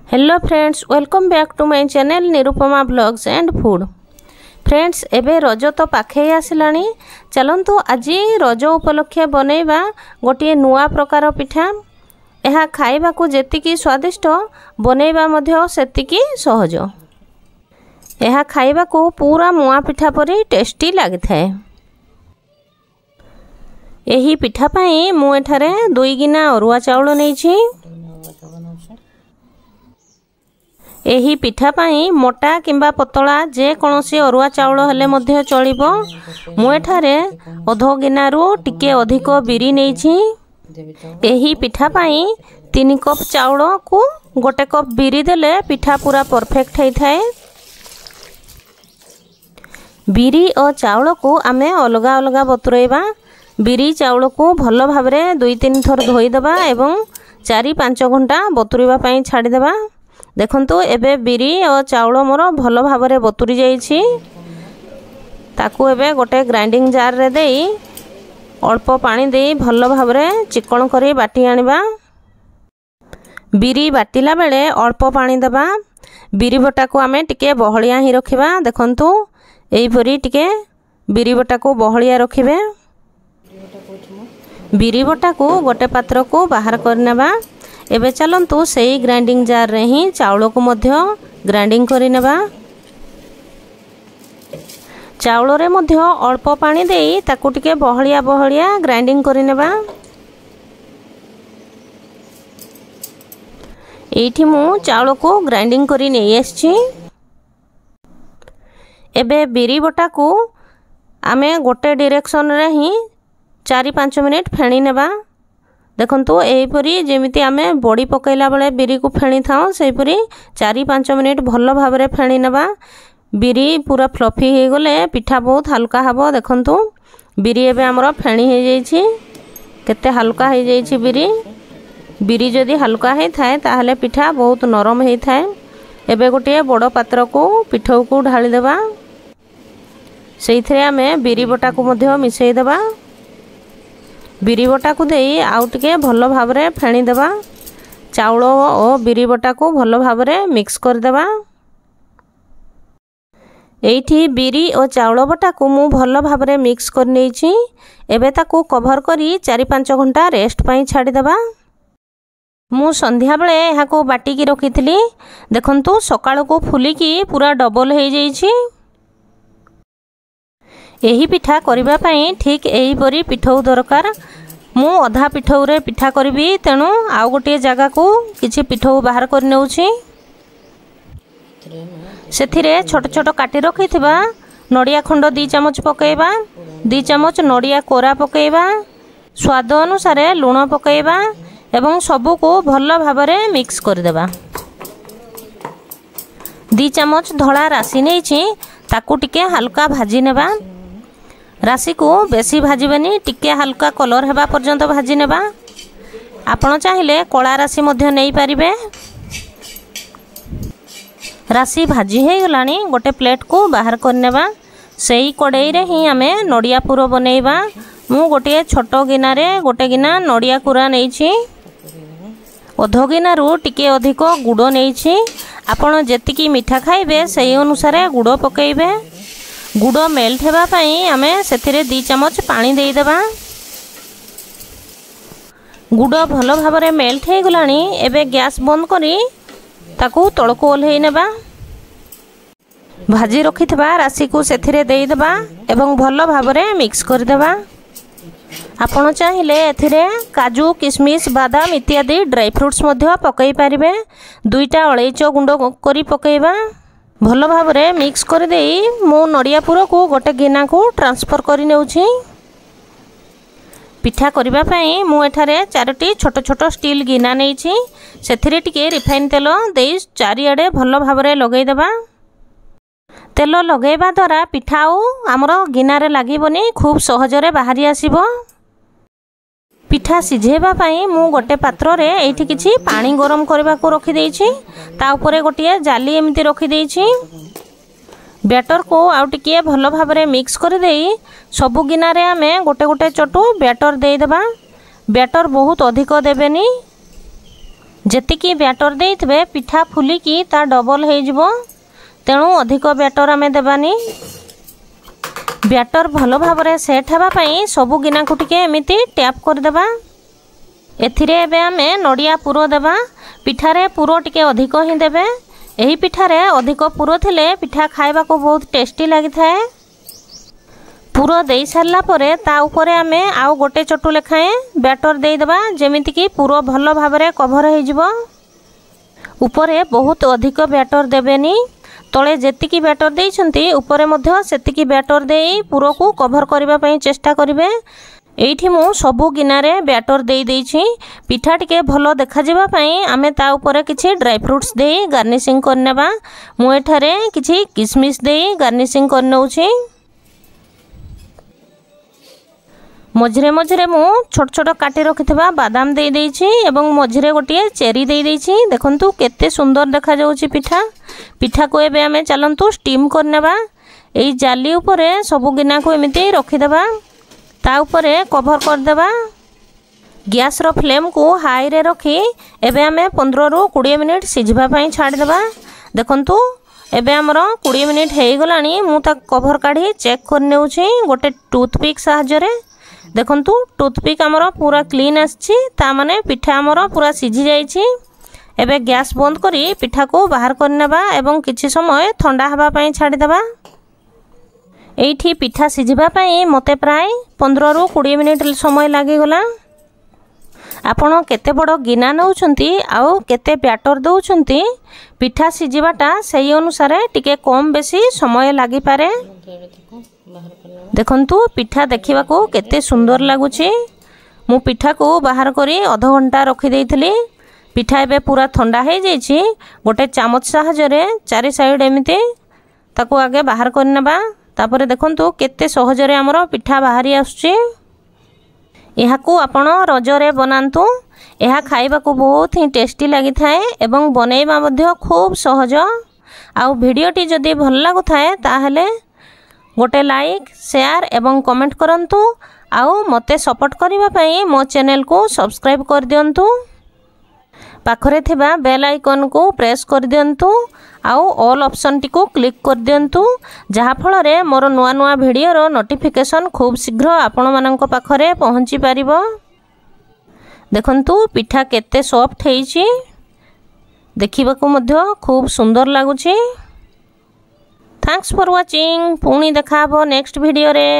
Hello friends, welcome back to my channel Nirupama blogs and food. Friends, एबे रज तो पाखे आसलानी। चलंतु आज रज उपलक्षे बनैबा गोटे नुआ प्रकार पिठा। यह खाइबा को जेतिकी स्वादिष्ट बनैबा मध्य सेतिकी सहज। यह खाइबा को पूरा मुआ पिठा परी टेस्टी लागिथाए। एही पिठा पई मु एठारे 2 गिना अरुआ चाउल नैछि। एही पिठा पाई मोटा किंबा पतला जे कोनोसी अरुआ चाउल हेले मध्य चलिबो। मु एठारे अधो गिनारू टिके अधिक बिरी नैछि। एही पिठा पाई 3 कप चाउल को 1 कप बिरी देले पिठा पूरा परफेक्ट होई थाए। बिरी और चाउल को आमे अलगा अलगा बतुरेबा। बिरी चाउल को भलो भाबरे 2-3 थर धोई देबा एवं 4-5 घंटा बतुरीबा पई छाडी देबा। देखंतु एबे बिरी और चाउल मोर भलो भाबरे बतुरी जाइछि। ताकू एबे गोटे ग्राइंडिंग जार रे देई अल्प पानी देई भलो भाबरे चिकन करी बाटी आनिबा। बिरी बाटिला बेले अल्प पानी देबा। बिरी बटा को आमे टिके बहलिया ही रखिबा। देखंतु एई परी टिके बिरी बटा को बहलिया रखिबे। बिरी बटा को गोटे पात्र को बाहर करनेबा। एबे चलंतु सेही ग्राइंडिंग जार रे ही चाउल को मध्य ग्राइंडिंग करि नेबा। चाउल रे मध्य अल्प पानी देई ताकू टिके बहलिया बहलिया ग्राइंडिंग करि नेबा। एठी मु चाउल को ग्राइंडिंग करि नै आछि। एबे बिरी बटा को आमे गोटे डायरेक्शन रे ही 4-5 मिनिट फेणी नेबा। देखंतु एहीपरी जेमिति आमे बड़ी पकैला बेले बिरी को फेणी थाओ सेहीपरी 4-5 मिनिट भलो भाबरे फेणी नेबा। बिरी पूरा फ्लफी हे गले पिठा बहुत हल्का हबो। देखंतु बिरी एबे हमरो फेणी हे जाईछि। केते हल्का हे जाईछि बिरी। बिरी जदी हल्का हे थाए ताहले पिठा बहुत नरम हे थाए। एबे गोटे बड़ पात्र को पिठौ को ढाली देबा। सेइथरे आमे बिरी बटा को मध्य मिसई देबा। बिरी बटा को देई आउ टिके भलो भाबरे फेणी देबा। चाउल और बिरी बटा को भलो भाबरे मिक्स कर देबा। एठी बिरी और चाउल बटा को मु भलो भाबरे मिक्स कर नेछि। एबे ताकू कवर करी 4-5 घंटा रेस्ट पई छाडी देबा। मु संध्या बेले एहा को बाटी की रखिथिली। देखंतु सकाळ को फुली की पूरा डबल हे जाईछि। एही पिठा करिबा पई ठीक एही परी पिठौ दरकार। मु अधा पिठौ रे पिठा करबी, तेनु आउ गोटे जगह को किछि पिठौ बाहर कर नेउछि। सेथिरे छोट छोट काटी रखिथिबा नडिया खंड 2 चमच पकेइबा। 2 चमच नडिया कोरा पकेइबा। स्वाद अनुसार लूण पकेइबा एवं सबु को भलो भाबरे मिक्स कर देबा। 2 चमच धळा राशि नेछि, ताकू टिके हल्का भाजी नेबा। राशि को बेसी भाजबेनी, टिके हल्का कलर हेबा पर्यंत भाजी नेबा। आपण चाहिले कला राशि मध्य नै पारिबे। राशि भाजी हे गलानी गोटे प्लेट को बाहर कर नेबा। सेही कड़ाई रे ही आमे नडिया पुरो बनेइबा। मु गोटे छोटो गिना रे गोटे गिना नडिया कुरा नेछि। अधो गिना रु टिके अधिक गुड़ नेछि। आपण जेतिकी मिठा खाइबे सेही अनुसार गुड़ पकेइबे। गुड़ मेल्ट हेबा पई आमे सेथिरे 2 चमच पानी देई देबा। गुड़ भलो भाबरे मेल्ट हे गलानी। एबे गैस बंद करी ताकू तळको ओल्हेई नेबा। भाजी रखिथबा राशि को सेथिरे देई देबा एवं भलो भाबरे मिक्स कर देबा। आपण चाहिले एथिरे काजू, किशमिश, बादाम इत्यादि ड्राई फ्रूट्स मध्य पकई पारिबे। 2टा अलैच गुंड करी पकेइबा। भलो भाबरे मिक्स कर देई मु नडिया पुरो को गोटे गिना को ट्रांसफर करी नेउछि। पिठा करिबा पई मु एठारे 4टी छोट छोट स्टील गिना नेछि। सेथिरे टिके रिफाइन तेल देई चारिआडे भलो भाबरे लगेई देबा। तेल लगेइबा द्वारा पिठा हमरो गिना रे लागिबोनी, खूब सहजरे बाहरी आसीबो। पिठा सिझेबा पई मु गोटे पात्र रे एठी किछि पानी गरम करबा को रखि देइछि। ता ऊपरे गोटिए जाली एमिति रखि देइछि। बैटर को आउ टिके भलो भाबरे मिक्स कर देई सबु गिना रे आमे गोटे गोटे चटू बैटर देई देबा। बैटर बहुत अधिक देबेनी। जेतिकी बैटर देइथिबे पिठा फुलिकी ता डबल हो जिवो, तेणु अधिक बैटर आमे देबानी। बैटर भल भाव सेट हेबा पई सबु गिना को टिके एमिति टैप कर देबा। एथिरे एबे आमे नडिया पुरो देबा। पिठारे पुरो टिके अधिक ही देबे। एही पिठारे अधिक पुरो थिले पिठा खाइबा को बहुत टेस्टी लागि थाए। पुरो देई सारला परे ता ऊपरे आमे आउ गोटे चटु लेखाए बैटर देई देबा, जेमिति कि पुरो भल भाबरे कभर हो जिवो। ऊपरे बहुत अधिक बैटर देबेनी। तले जेतिकी बैटर देइछंती ऊपरे मध्य सेतिकी बैटर देई पुरो को कभर करबा पई चेष्टा करिवे। एइठी मु सबु गिनारे बैटर देई देइछि। पिठा टिके भलो देखा जिबा पई आमे ता ऊपरे किछि ड्राई फ्रूट्स देई गार्निशिंग करनेबा। मु एठारे किछि किशमिश देई गार्निशिंग करनौछि। मझिरे मझिरे मु छोट छोट काटी रखिथिबा बादाम देई देइछि एवं मझिरे गोटिए चेरी देई देइछि। देखंतु केते सुंदर देखा जाउछि पिठा। पिठा को एबे आमे चलंतु स्टीम करनेबा। एई जाली ऊपरे सबु गिना को एमिति रखिदेबा, ता ऊपरे कभर कर देबा। गैस रो फ्लेम को हाई रे रखी एबे आमे 15 रु 20 मिनिट सिझिबा पई छाड़ देबा। देखंतु एबे हमरो 20 मिनिट हेई गलानी। मु ता कभर काढी चेक करनेउछि गोटे टूथपिक सहायता रे। देखंतु टूथपिक हमरो पूरा क्लीन आछि, ता माने पिठा हमरो पूरा सिझी जाइछि। एबे गैस बंद करी पिठा को बाहर करनेबा एवं किछि समय ठंडा हबा पई छाड़ी देबा। एइठी पिठा सिझिबा पई मते प्राय 15 रु 20 मिनिट समय लागि गला। आपण केते बड़ गिना नउछंती आउ केते बैटर दउछंती, पिठा सिझिबाटा सेही अनुसार टिके कम बेसी समय लागि पारे। देखंतु पिठा देखिबा को केते सुंदर लागुछि। मु पिठा को बाहर करी आधा घंटा रखी देइथिली। पिठा एबे पूरा ठंडा हे जाइछि। गोटे चामच सहायता रे चारि साइड एमिति ताको आगे बाहर करनेबा। तापरे देखंतु केते सहज रे हमरो पिठा बाहरी आसुछि। एहाकू आपण रजरे बनांतु। एहा खाइबा को बहुत ही टेस्टी लागि थाए एवं बनेइबा मध्ये खूब सहज। आउ भिडियोटी जदि भल लागु थाए ताहले गोटे लाइक शेयर एवं कमेंट करंतु। आउ मते सपोर्ट करिबा पई मो चैनल को सब्सक्राइब कर दियंतु। पाखरे थिबा बेल आइकन को प्रेस कर दियंतु। आउ ऑल ऑप्शन टी को क्लिक कर दियंतु, जहा फल रे मोर नुआ नुआ वीडियो रो नोटिफिकेशन खूब शीघ्र आपण मानक पाखरे पहुंची पारिबो। देखंतु पिठा केते सॉफ्ट हेइछि। देखिबा को मध्ये खूब सुंदर लागुछि। Thanks for watching. पुणी देखाबो नेक्स्ट वीडियो रे।